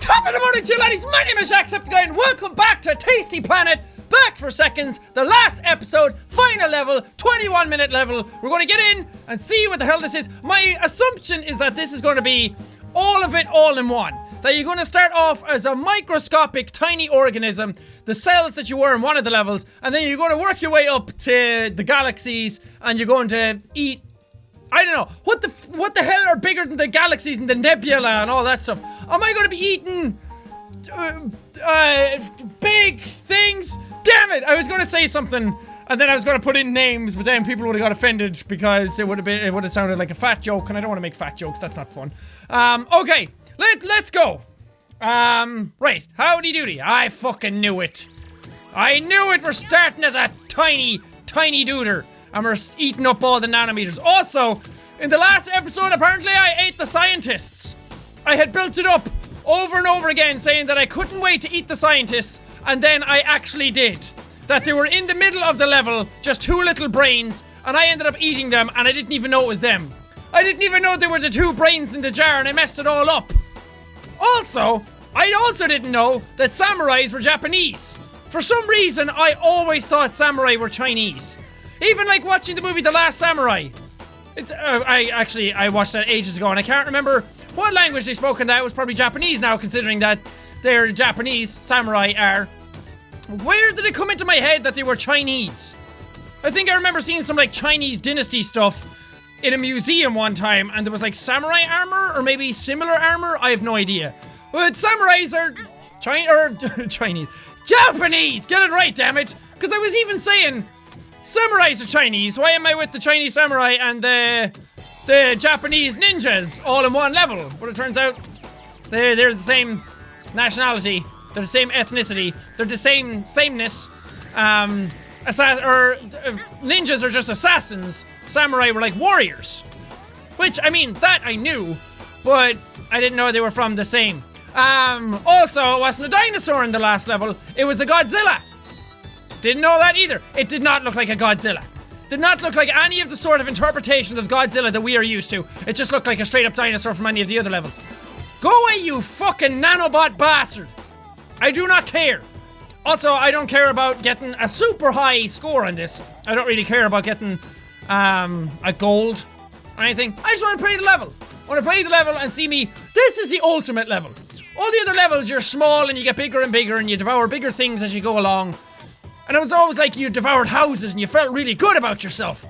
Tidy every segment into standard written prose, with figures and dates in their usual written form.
Top of the morning to you laddies, my name is Jacksepticeye and welcome back to Tasty Planet. Back for seconds, the last episode, final level, 21-minute level. We're going to get in and see what the hell this is. My assumption is that this is going to be all of it all in one. That you're going to start off as a microscopic tiny organism, the cells that you were in one of the levels, and then you're going to work your way up to the galaxies and you're going to eat, I don't know, what the hell are bigger than the galaxies and the nebula and all that stuff? Am I going to be eating big things? Damn it! I was going to say something and then I was going to put in names, but then people would have got offended because it would have sounded like a fat joke, and I don't want to make fat jokes. That's not fun. Okay, let's go. Right, howdy doody. I fucking knew it. I knew it. We're starting as a tiny duder. And we're eating up all the nanometers. Also, in the last episode, apparently I ate the scientists. I had built it up over and over again, saying that I couldn't wait to eat the scientists, and then I actually did. That they were in the middle of the level, just two little brains, and I ended up eating them, and I didn't even know it was them. I didn't even know they were the two brains in the jar, and I messed it all up. Also, I also didn't know that samurais were Japanese. For some reason, I always thought samurai were Chinese. Even like watching the movie The Last Samurai. I watched that ages ago and I can't remember what language they spoke in that. It was probably Japanese now, considering that they're Japanese, samurai are. Where did it come into my head that they were Chinese? I think I remember seeing some like Chinese dynasty stuff in a museum one time and there was like samurai armor or maybe similar armor. I have no idea. But samurais are Chinese. Japanese! Get it right, damn it! Because I was even saying samurais are Chinese. Why am I with the Chinese samurai and the Japanese ninjas all in one level? But it turns out they're the same nationality. They're the same ethnicity. They're the sameness. Ninjas are just assassins. Samurai were like warriors. Which, I mean, that I knew, but I didn't know they were from the same. Also, it wasn't a dinosaur in the last level. It was a Godzilla. Didn't know that either. It did not look like a Godzilla. Did not look like any of the sort of interpretations of Godzilla that we are used to. It just looked like a straight up dinosaur from any of the other levels. Go away, you fucking nanobot bastard. I do not care. Also, I don't care about getting a super high score on this. I don't really care about getting a gold or anything. I just want to play the level. I want to play the level and see me. This is the ultimate level. All the other levels, you're small and you get bigger and bigger and you devour bigger things as you go along. And it was always like you devoured houses and you felt really good about yourself.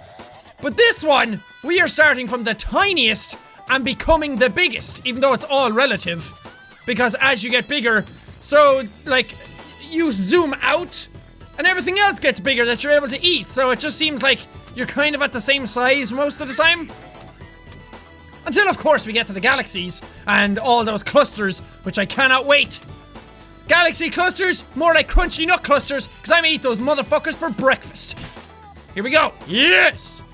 But this one, we are starting from the tiniest and becoming the biggest, even though it's all relative. Because as you get bigger, so like you zoom out and everything else gets bigger that you're able to eat. So it just seems like you're kind of at the same size most of the time. Until of course we get to the galaxies and all those clusters, which I cannot wait. Galaxy clusters, more like crunchy nut clusters, because I'm gonna eat those motherfuckers for breakfast. Here we go. Yes!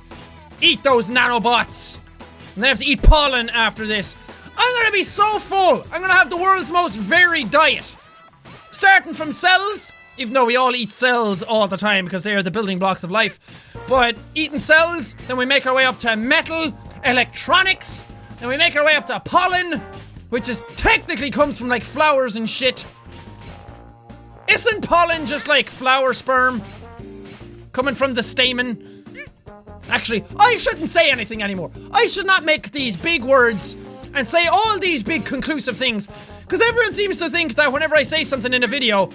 Eat those nanobots. And then I have to eat pollen after this. I'm gonna be so full. I'm gonna have the world's most varied diet. Starting from cells, even though we all eat cells all the time because they are the building blocks of life. But eating cells, then we make our way up to metal, electronics, then we make our way up to pollen, which is technically comes from like flowers and shit. Isn't pollen just like flower sperm? Coming from the stamen? Actually, I shouldn't say anything anymore. I should not make these big words and say all these big conclusive things, because everyone seems to think that whenever I say something in a video,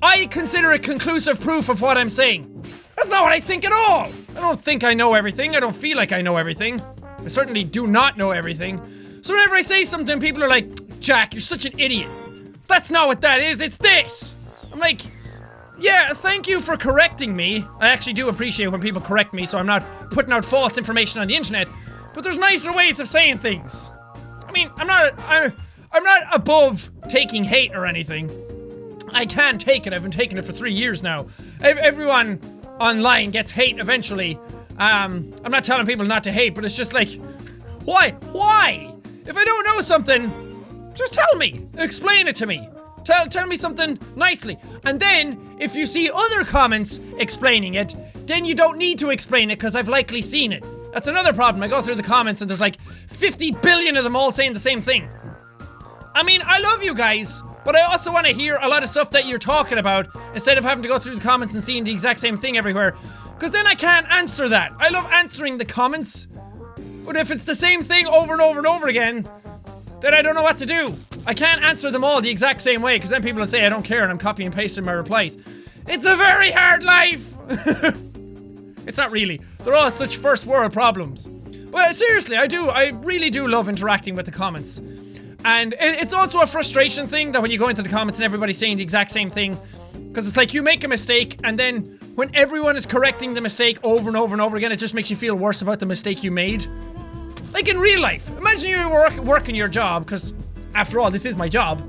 I consider it conclusive proof of what I'm saying. That's not what I think at all. I don't think I know everything. I don't feel like I know everything. I certainly do not know everything. So whenever I say something, people are like, Jack, you're such an idiot. That's not what that is, it's this. I'm like, yeah, thank you for correcting me. I actually do appreciate when people correct me so I'm not putting out false information on the internet. But there's nicer ways of saying things. I mean, I'm not above taking hate or anything. I can take it. I've been taking it for 3 years now. Everyone online gets hate eventually. I'm not telling people not to hate, but it's just like, why? Why? If I don't know something, just tell me. Explain it to me. Tell me something nicely. And then, if you see other comments explaining it, then you don't need to explain it because I've likely seen it. That's another problem. I go through the comments and there's like 50 billion of them all saying the same thing. I mean, I love you guys, but I also want to hear a lot of stuff that you're talking about instead of having to go through the comments and seeing the exact same thing everywhere. Because then I can't answer that. I love answering the comments, but if it's the same thing over and over and over again, then I don't know what to do. I can't answer them all the exact same way, because then people will say I don't care and I'm copying and pasting my replies. It's a very hard life! It's not really. They're all such first world problems. But seriously, I really do love interacting with the comments. And it's also a frustration thing that when you go into the comments and everybody's saying the exact same thing, because it's like you make a mistake and then when everyone is correcting the mistake over and over and over again, it just makes you feel worse about the mistake you made. Like in real life, imagine you were working your job, because after all, this is my job.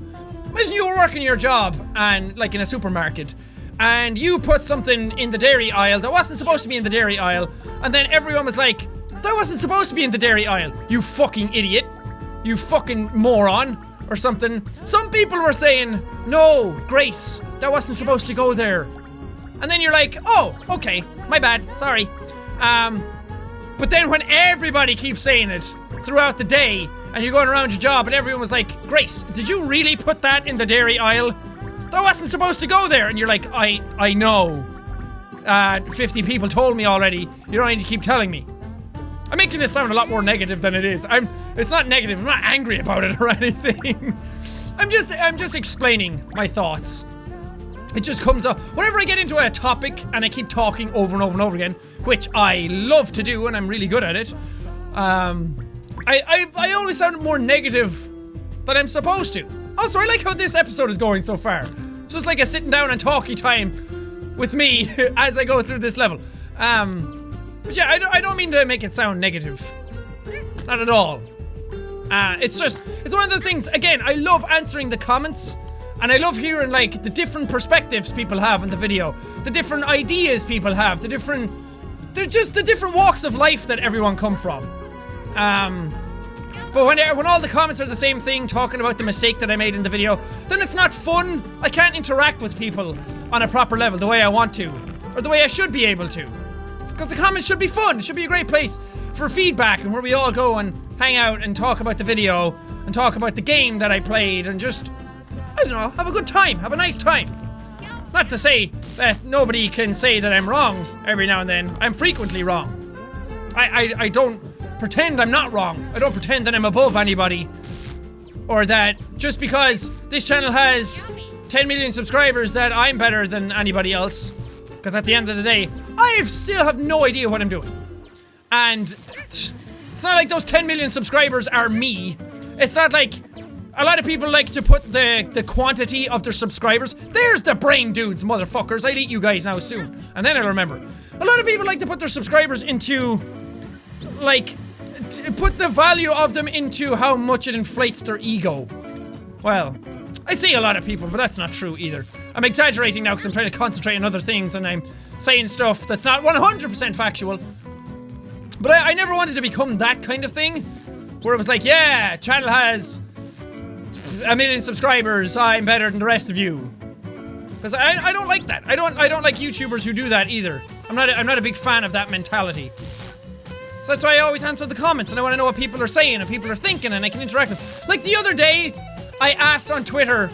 Imagine you were working your job and like in a supermarket, and you put something in the dairy aisle that wasn't supposed to be in the dairy aisle, and then everyone was like, that wasn't supposed to be in the dairy aisle, you fucking idiot, you fucking moron, or something. Some people were saying, no, Grace, that wasn't supposed to go there. And then you're like, oh, okay, my bad, sorry. But then when everybody keeps saying it throughout the day, and you're going around your job and everyone was like, Grace, did you really put that in the dairy aisle? That wasn't supposed to go there. And you're like, I know. 50 people told me already. You don't need to keep telling me. I'm making this sound a lot more negative than it is. It's not negative. I'm not angry about it or anything. I'm just explaining my thoughts. It just comes up whenever I get into a topic and I keep talking over and over and over again, which I love to do and I'm really good at it. I always sound more negative than I'm supposed to. Also, I like how this episode is going so far. Just like a sitting down and talky time with me as I go through this level. But yeah, I don't mean to make it sound negative. Not at all. It's one of those things, again, I love answering the comments. And I love hearing, like, the different perspectives people have in the video. The different ideas people have. They're just the different walks of life that everyone come from. But when all the comments are the same thing, talking about the mistake that I made in the video, then it's not fun. I can't interact with people on a proper level the way I want to. Or the way I should be able to. Because the comments should be fun. It should be a great place for feedback and where we all go and hang out and talk about the video and talk about the game that I played and just, I don't know, have a good time, have a nice time. Not to say that nobody can say that I'm wrong every now and then. I'm frequently wrong. I don't pretend I'm not wrong. I don't pretend that I'm above anybody. Or that just because this channel has 10 million subscribers that I'm better than anybody else. Because at the end of the day, I still have no idea what I'm doing. And it's not like those 10 million subscribers are me. It's not like a lot of people like to put the quantity of their subscribers. There's the brain dudes, motherfuckers. I'll eat you guys now soon. And then I'll remember. A lot of people like to put their subscribers into, like, put the value of them into how much it inflates their ego. Well, I see a lot of people, but that's not true either. I'm exaggerating now because I'm trying to concentrate on other things and I'm saying stuff that's not 100% factual. But I never wanted to become that kind of thing, where it was like, yeah, channel has 1 million subscribers, I'm better than the rest of you. Because I don't like that. I don't like YouTubers who do that either. I'm not a big fan of that mentality. So that's why I always answer the comments and I want to know what people are saying and people are thinking and I can interact with them. Like the other day, I asked on Twitter,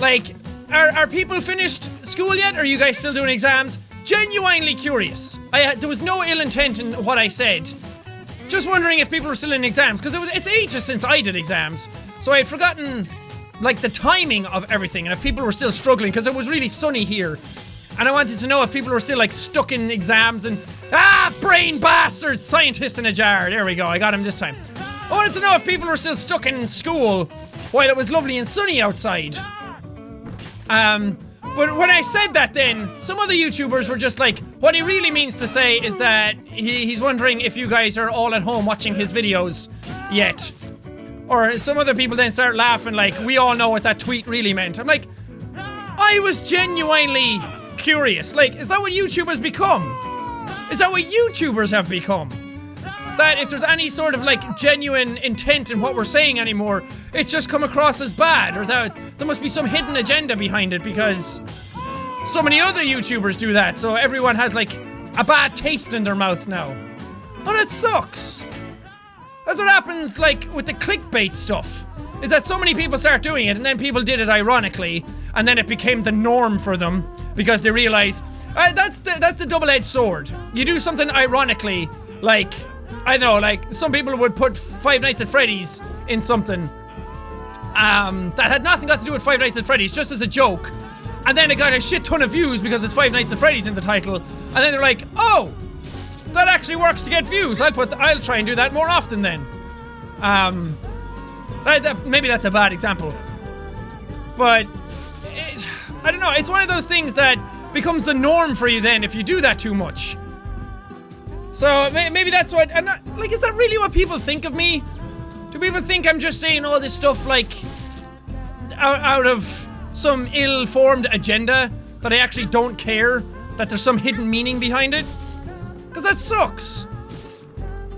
like, are people finished school yet? Or are you guys still doing exams? Genuinely curious. There was no ill intent in what I said. Just wondering if people were still in exams, because it's ages since I did exams. So I had forgotten, like, the timing of everything and if people were still struggling, because it was really sunny here. And I wanted to know if people were still, like, stuck in exams and... brain bastards! Scientist in a jar. There we go, I got him this time. I wanted to know if people were still stuck in school while it was lovely and sunny outside. But when I said that then, some other YouTubers were just like, what he really means to say is that he's wondering if you guys are all at home watching his videos yet. Or some other people then start laughing like, we all know what that tweet really meant. I'm like, I was genuinely curious. Like, is that what YouTubers become? Is that what YouTubers have become? That if there's any sort of, like, genuine intent in what we're saying anymore, it's just come across as bad, or that there must be some hidden agenda behind it because so many other YouTubers do that, so everyone has, like, a bad taste in their mouth now. But it sucks. That's what happens, like, with the clickbait stuff. is that so many people start doing it, and then people did it ironically, and then it became the norm for them because they realized that's the double-edged sword. You do something ironically, like I don't know, like some people would put Five Nights at Freddy's in something that had nothing got to do with Five Nights at Freddy's, just as a joke, and then it got a shit ton of views because it's Five Nights at Freddy's in the title, and then they're like, oh, that actually works to get views. I'll try and do that more often then. Maybe that's a bad example, but I don't know. It's one of those things that becomes the norm for you then if you do that too much. So maybe that's what. I'm not like. Is that really what people think of me? Do people think I'm just saying all this stuff like out of some ill-formed agenda that I actually don't care that there's some hidden meaning behind it? Because that sucks.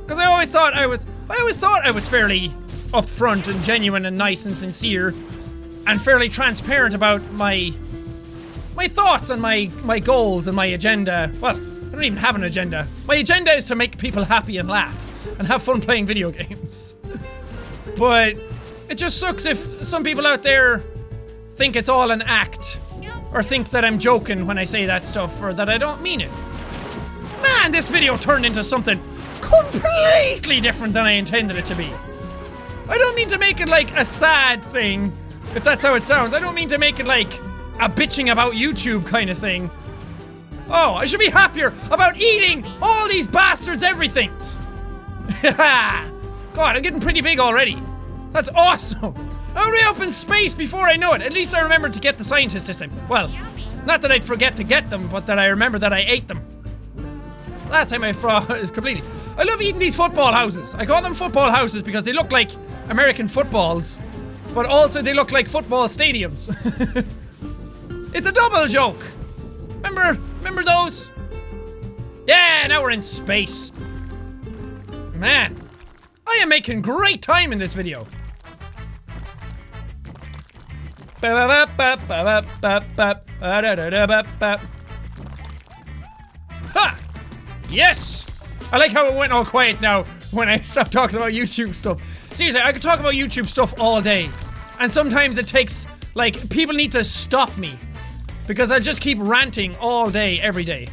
Because I always thought I was fairly upfront and genuine and nice and sincere and fairly transparent about my thoughts and my goals and my agenda. Well, I don't even have an agenda. My agenda is to make people happy and laugh and have fun playing video games. But it just sucks if some people out there think it's all an act or think that I'm joking when I say that stuff or that I don't mean it. Man, this video turned into something completely different than I intended it to be. I don't mean to make it like a sad thing, if that's how it sounds. I don't mean to make it like a bitching about YouTube kind of thing. Oh, I should be happier about eating all these bastards' everythings. God, I'm getting pretty big already. That's awesome. I'll be up in space before I know it. At least I remembered to get the scientist system. Well, not that I'd forget to get them, but that I remember that I ate them. Last time I is completely. I love eating these football houses. I call them football houses because they look like American footballs, but also they look like football stadiums. It's a double joke. Remember those? Yeah, now we're in space. Man, I am making great time in this video. Ha! Yes! I like how it went all quiet now when I stopped talking about YouTube stuff. Seriously, I could talk about YouTube stuff all day. And sometimes it takes, like, people need to stop me. Because I just keep ranting all day, every day.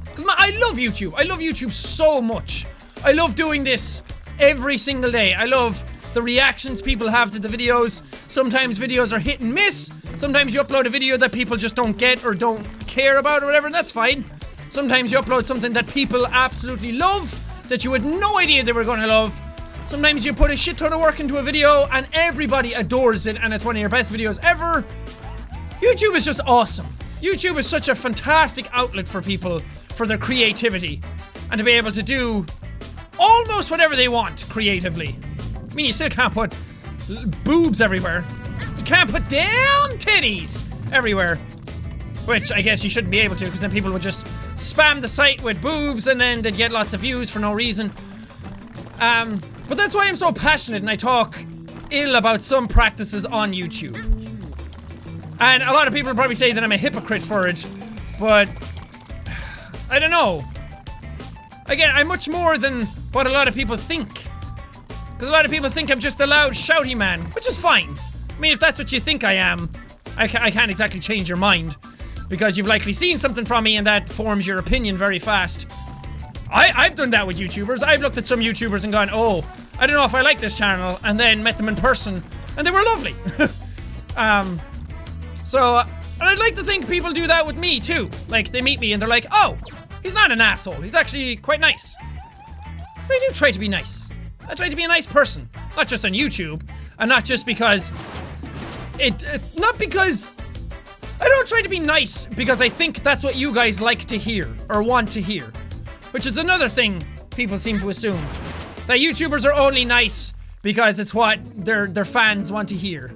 Because I love YouTube. I love YouTube so much. I love doing this every single day. I love the reactions people have to the videos. Sometimes videos are hit and miss. Sometimes you upload a video that people just don't get or don't care about or whatever, and that's fine. Sometimes you upload something that people absolutely love, that you had no idea they were going to love. Sometimes you put a shit ton of work into a video and everybody adores it and it's one of your best videos ever. YouTube is just awesome. YouTube is such a fantastic outlet for people, for their creativity, and to be able to do almost whatever they want creatively. I mean, you still can't put boobs everywhere. You can't put damn titties everywhere. Which I guess you shouldn't be able to, because then people would just spam the site with boobs and then they'd get lots of views for no reason. But that's why I'm so passionate and I talk ill about some practices on YouTube. And a lot of people probably say that I'm a hypocrite for it, but I don't know. Again, I'm much more than what a lot of people think. Because a lot of people think I'm just a loud, shouty man, which is fine. I mean, if that's what you think I am, I can't exactly change your mind. Because you've likely seen something from me and that forms your opinion very fast. I've done that with YouTubers. I've looked at some YouTubers and gone, oh, I don't know if I like this channel, and then met them in person, and they were lovely. So, and I'd like to think people do that with me too. Like, they meet me and they're like, oh, he's not an asshole. He's actually quite nice. Because I do try to be nice. I try to be a nice person. Not just on YouTube, and not just because not because I don't try to be nice because I think that's what you guys like to hear or want to hear. Which is another thing people seem to assume. That YouTubers are only nice because it's what their fans want to hear.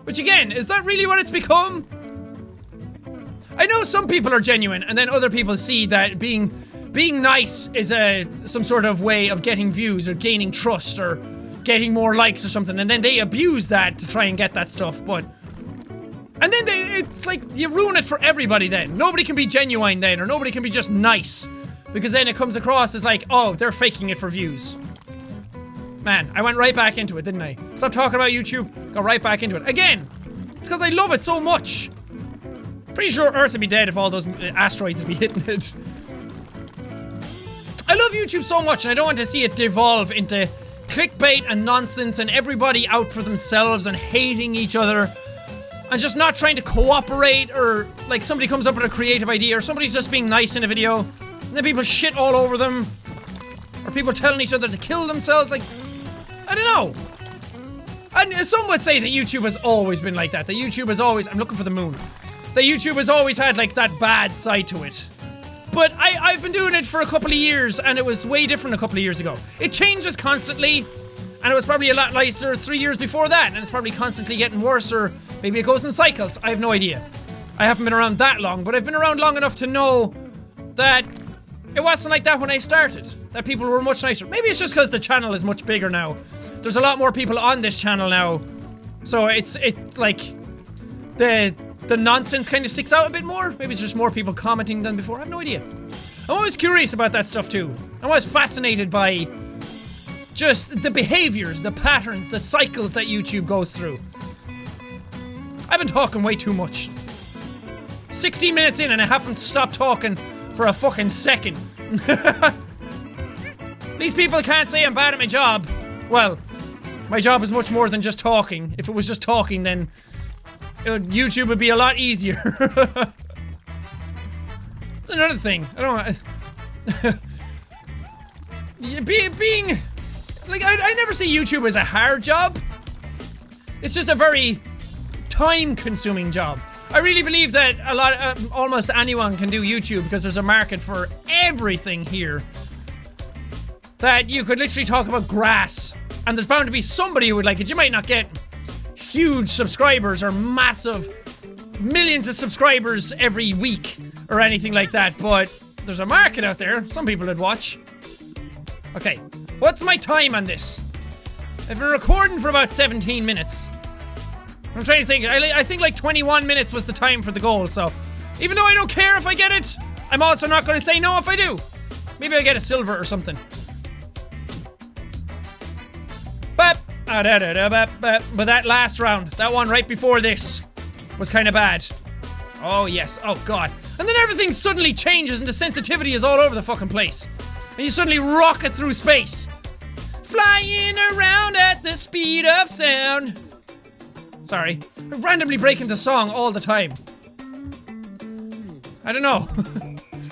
Which again, is that really what it's become? I know some people are genuine and then other people see that being nice is some sort of way of getting views or gaining trust or getting more likes or something, and then they abuse that to try and get that stuff, but and then it's like you ruin it for everybody then. Nobody can be genuine then, or nobody can be just nice. Because then it comes across as like, oh, they're faking it for views. Man, I went right back into it, didn't I? Stop talking about YouTube, got right back into it. Again, it's because I love it so much. Pretty sure Earth would be dead if all those asteroids would be hitting it. I love YouTube so much, and I don't want to see it devolve into clickbait and nonsense and everybody out for themselves and hating each other and just not trying to cooperate, or like somebody comes up with a creative idea or somebody's just being nice in a video and then people shit all over them, or people telling each other to kill themselves. Like, I don't know. And some would say that YouTube has always been like that. That YouTube has always, I'm looking for the moon. That YouTube has always had like that bad side to it. But I've been doing it for a couple of years, and it was way different a couple of years ago. It changes constantly, and it was probably a lot nicer 3 years before that, and it's probably constantly getting worse, or maybe it goes in cycles. I have no idea. I haven't been around that long, but I've been around long enough to know that it wasn't like that when I started. That people were much nicer. Maybe it's just because the channel is much bigger now. There's a lot more people on this channel now, so it's like the nonsense kind of sticks out a bit more. Maybe it's just more people commenting than before. I have no idea. I'm always curious about that stuff too. I'm always fascinated by just the behaviors, the patterns, the cycles that YouTube goes through. I've been talking way too much. 16 minutes in and I haven't stopped talking for a fucking second. These people can't say I'm bad at my job. Well, my job is much more than just talking. If it was just talking, then YouTube would be a lot easier. That's another thing. I don't being like, I never see YouTube as a hard job. It's just a very time-consuming job. I really believe that almost anyone can do YouTube because there's a market for everything here. That you could literally talk about grass, and there's bound to be somebody who would like it. You might not get huge subscribers or massive millions of subscribers every week or anything like that, but there's a market out there. Some people would watch. Okay, what's my time on this? I've been recording for about 17 minutes. I'm trying to think. I think like 21 minutes was the time for the goal, so even though I don't care if I get it, I'm also not going to say no if I do. Maybe I'll get a silver or something. But that last round, that one right before this, was kind of bad. Oh yes, oh god. And then everything suddenly changes and the sensitivity is all over the fucking place. And you suddenly rocket through space. Flying around at the speed of sound. Sorry. I randomly break into song all the time. I don't know.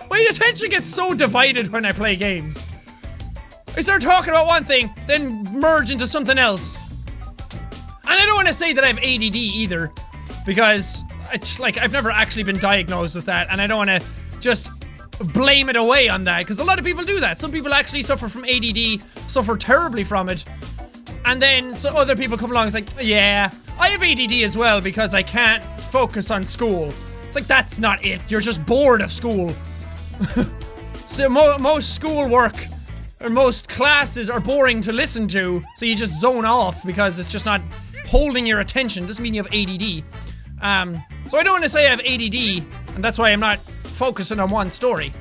My attention gets so divided when I play games. I start talking about one thing, then merge into something else. And I don't want to say that I have ADD either, because it's like I've never actually been diagnosed with that, and I don't want to just blame it away on that, because a lot of people do that. Some people actually suffer from ADD, suffer terribly from it, and then so other people come along and it's like, yeah, I have ADD as well because I can't focus on school. It's like, that's not it. You're just bored of school. So most schoolwork or most classes are boring to listen to, so you just zone off because it's just not holding your attention. Doesn't mean you have ADD. So I don't want to say I have ADD, and that's why I'm not focusing on one story.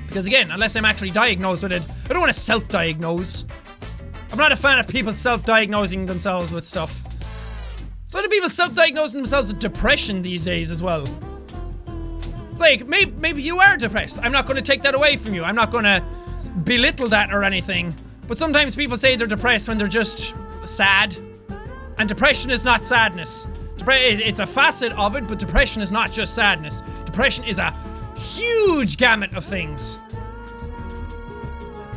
Because again, unless I'm actually diagnosed with it, I don't want to self-diagnose. I'm not a fan of people self-diagnosing themselves with stuff. So many people self-diagnosing themselves with depression these days as well. It's like, maybe you are depressed. I'm not going to take that away from you. I'm not going to belittle that or anything. But sometimes people say they're depressed when they're just sad. And depression is not sadness. It's a facet of it, but depression is not just sadness. Depression is a huge gamut of things.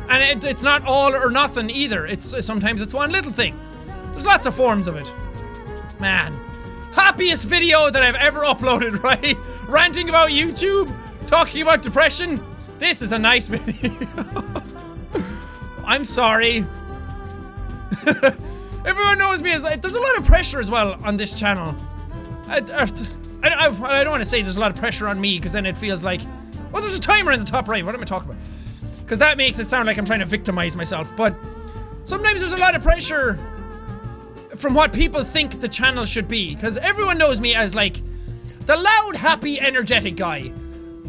And it's not all or nothing either. Sometimes it's one little thing. There's lots of forms of it. Man. Happiest video that I've ever uploaded, right? Ranting about YouTube, talking about depression. This is a nice video. I'm sorry. Everyone knows me as, there's a lot of pressure as well on this channel. I don't want to say there's a lot of pressure on me, because then it feels like, well, there's a timer in the top right. What am I talking about? Because that makes it sound like I'm trying to victimize myself. But sometimes there's a lot of pressure from what people think the channel should be. Because everyone knows me as like the loud, happy, energetic guy.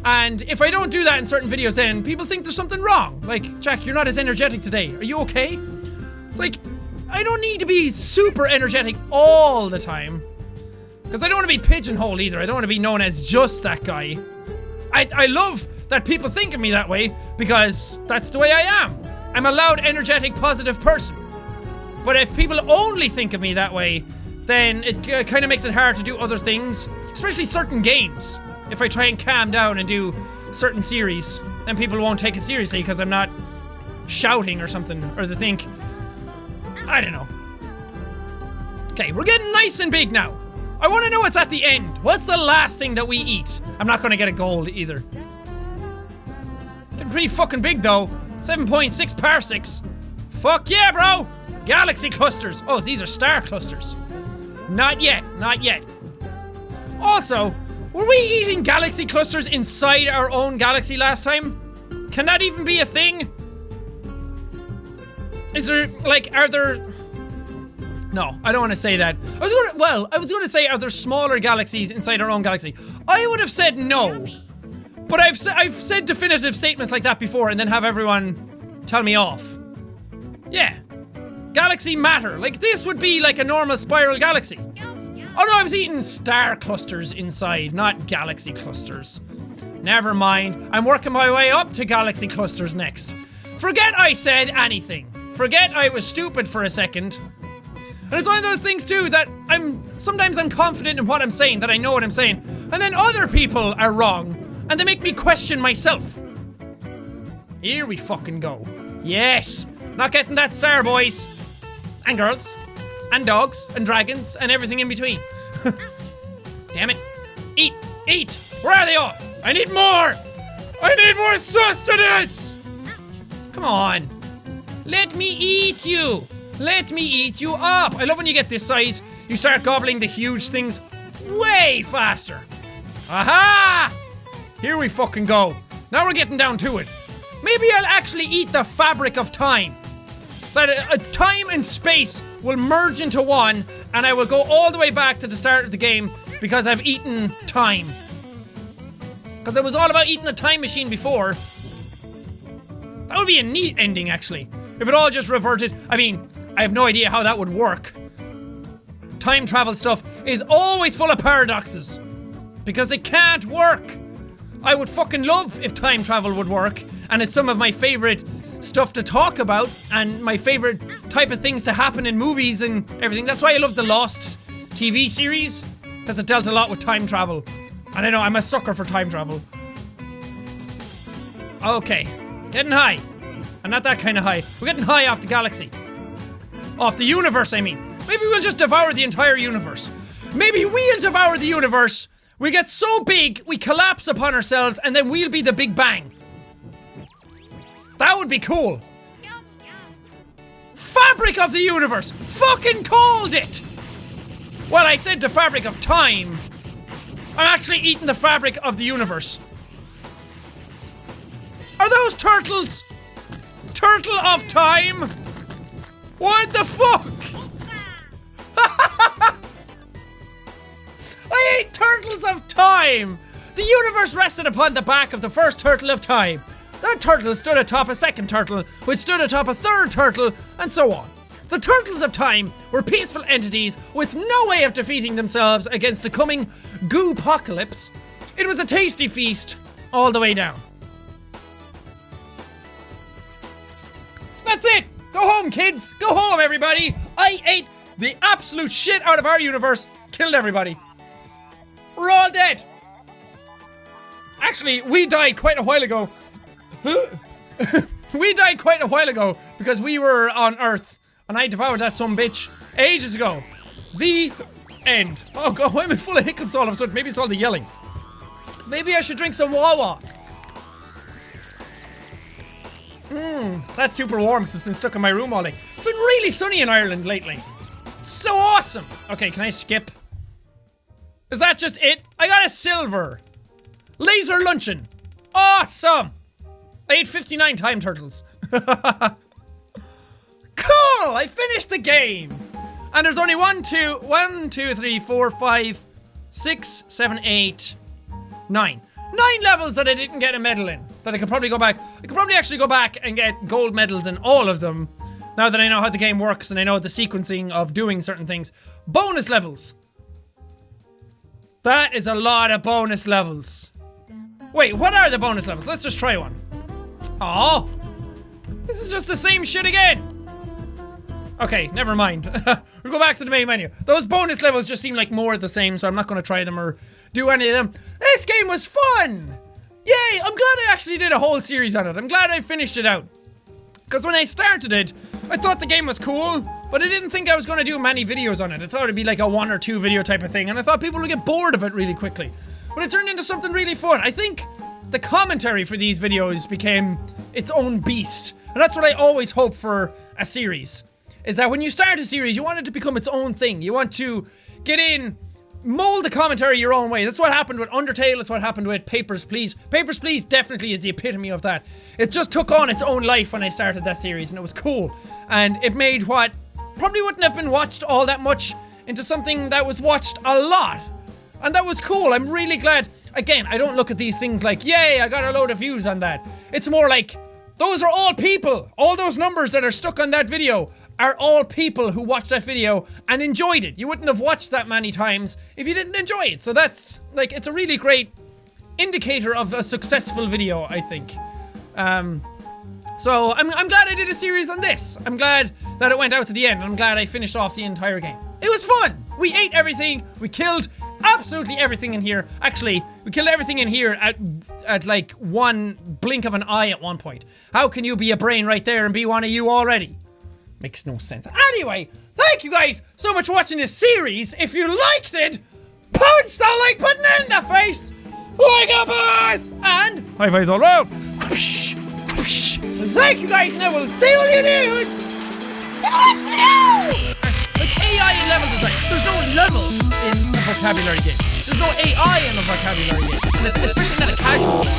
And if I don't do that in certain videos, then people think there's something wrong. Like, Jack, you're not as energetic today. Are you okay? It's like, I don't need to be super energetic all the time. Because I don't want to be pigeonholed either. I don't want to be known as just that guy. I love that people think of me that way because that's the way I am. I'm a loud, energetic, positive person. But if people only think of me that way, then it kind of makes it hard to do other things, especially certain games. If I try and calm down and do certain series, then people won't take it seriously because I'm not shouting or something, or they think, I don't know. Okay, we're getting nice and big now. I want to know what's at the end. What's the last thing that we eat? I'm not going to get a gold either. Getting pretty fucking big though. 7.6 parsecs. Fuck yeah, bro! Galaxy clusters. Oh, these are star clusters. Not yet, not yet. Also, were we eating galaxy clusters inside our own galaxy last time? Can that even be a thing? Is there, like, are there... No, I don't want to say that. I was gonna say, are there smaller galaxies inside our own galaxy? I would have said no. But I've said definitive statements like that before and then have everyone tell me off. Yeah. Galaxy matter. Like, this would be like a normal spiral galaxy. Oh no, I was eating star clusters inside, not galaxy clusters. Never mind. I'm working my way up to galaxy clusters next. Forget I said anything. Forget I was stupid for a second. And it's one of those things too that sometimes I'm confident in what I'm saying, that I know what I'm saying, and then other people are wrong, and they make me question myself. Here we fucking go. Yes! Not getting that star, boys. And girls. And dogs. And dragons. And everything in between. Damn it. Eat! Eat! Where are they all? I need more! I need more sustenance! Come on. Let me eat you! Let me eat you up! I love when you get this size, you start gobbling the huge things way faster. Aha! Here we fucking go. Now we're getting down to it. Maybe I'll actually eat the fabric of time. That time and space will merge into one, and I will go all the way back to the start of the game because I've eaten time. Because it was all about eating a time machine before. That would be a neat ending, actually. If it all just reverted. I mean, I have no idea how that would work. Time travel stuff is always full of paradoxes. Because it can't work. I would fucking love if time travel would work. And it's some of my favorite stuff to talk about. And my favorite type of things to happen in movies and everything. That's why I love the Lost TV series. Because it dealt a lot with time travel. And I know, I'm a sucker for time travel. Okay. Getting high. And not that kind of high. We're getting high off the galaxy. Off the universe, I mean. Maybe we'll just devour the entire universe. Maybe we'll devour the universe. We get so big, we collapse upon ourselves, and then we'll be the Big Bang. That would be cool. Fabric of the universe. Fucking called it. Well, I said the fabric of time. I'm actually eating the fabric of the universe. Are those turtles? Turtle of time? What the fuck? I ate turtles of time! The universe rested upon the back of the first turtle of time. That turtle stood atop a second turtle, which stood atop a third turtle, and so on. The turtles of time were peaceful entities with no way of defeating themselves against the coming goo-pocalypse. It was a tasty feast all the way down. That's it! Go home, kids! Go home, everybody! I ate the absolute shit out of our universe, killed everybody. We're all dead! Actually, we died quite a while ago. We died quite a while ago because we were on Earth and I devoured that sumbitch ages ago. The end. Oh god, why am I full of hiccups all of a sudden? Maybe it's all the yelling. Maybe I should drink some Wawa. That's super warm because it's been stuck in my room all day. It's been really sunny in Ireland lately. So awesome! Okay, can I skip? Is that just it? I got a silver. Laser luncheon. Awesome! I ate 59 time turtles. Cool! I finished the game! And there's only 1, 2, 3, 4, 5, 6, 7, 8, 9. 9 levels that I didn't get a medal in. That I could probably go back. I could probably actually go back and get gold medals in all of them. Now that I know how the game works and I know the sequencing of doing certain things. Bonus levels. That is a lot of bonus levels. Wait, what are the bonus levels? Let's just try one. Oh, this is just the same shit again. Okay, never mind. We'll go back to the main menu. Those bonus levels just seem like more of the same, so I'm not going to try them or do any of them. This game was fun! Yay! I'm glad I actually did a whole series on it. I'm glad I finished it out. Because when I started it, I thought the game was cool, but I didn't think I was going to do many videos on it. I thought it'd be like a 1 or 2 video type of thing, and I thought people would get bored of it really quickly. But it turned into something really fun. I think the commentary for these videos became its own beast. And that's what I always hope for a series. Is that when you start a series, you want it to become its own thing. You want to get in, mold the commentary your own way. That's what happened with Undertale. That's what happened with Papers, Please. Papers, Please definitely is the epitome of that. It just took on its own life when I started that series, and it was cool. And it made what probably wouldn't have been watched all that much into something that was watched a lot. And that was cool. I'm really glad. Again, I don't look at these things like, yay, I got a load of views on that. It's more like, those are all people. All those numbers that are stuck on that video are all people who watched that video and enjoyed it. You wouldn't have watched that many times if you didn't enjoy it. So that's, like, it's a really great indicator of a successful video, I think. So I'm glad I did a series on this. I'm glad that it went out to the end. I'm glad I finished off the entire game. It was fun. We ate everything. We killed absolutely everything in here. Actually, we killed everything in here at like one blink of an eye at one point. How can you be a brain right there and be one of you already? Makes no sense. Anyway, thank you guys so much for watching this series. If you liked it, punch the like button in the face like a boss, and high fives all around. Whoosh, whoosh. Thank you guys, and I will see all you dudes. Like AI in levels is like, there's no levels in a vocabulary game. There's no AI in a vocabulary game, and especially not a casual one.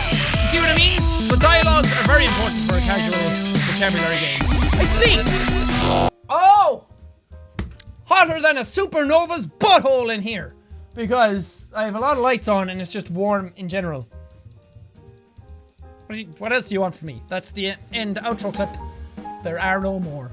You see what I mean? So dialogues are very important for a casual vocabulary game. I think. Oh! Hotter than a supernova's butthole in here. Because I have a lot of lights on and it's just warm in general. What else do you want from me? That's the end outro clip. There are no more.